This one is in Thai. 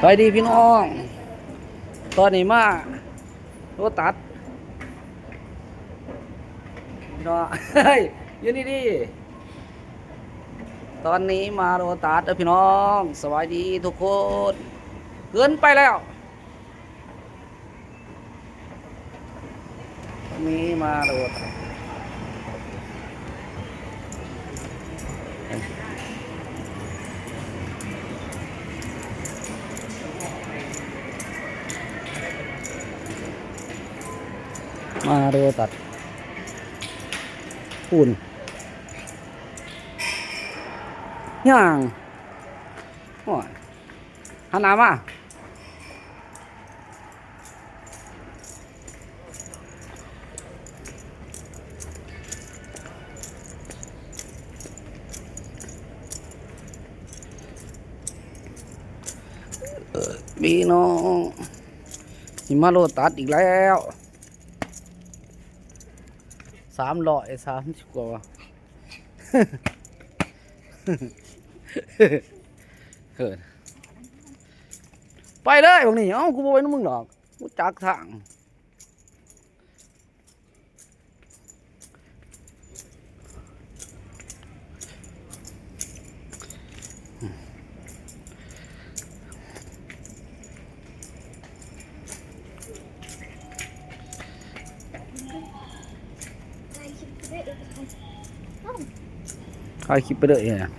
ไปดีพี่น้อง ตอนนี้มาโรตัสพี่น้อง เฮ้ยยืนนี่ดิตอนนี้มาโรตัสพี่น้องสวัสดีทุกคนเกินไปแล้วตอนนี้มาโรตัสมาโรตัสอุ่นย่างโอ้ยหันหน้ามาพี่น้องนี่มาโรตัสอีกแล้ว330 กว่า เกิดไปเลยพวกนี้เอ้ากูบ่ไปน้ำมึงหรอกกูจักทางถ่ายคลิปไปเลยเนี่ย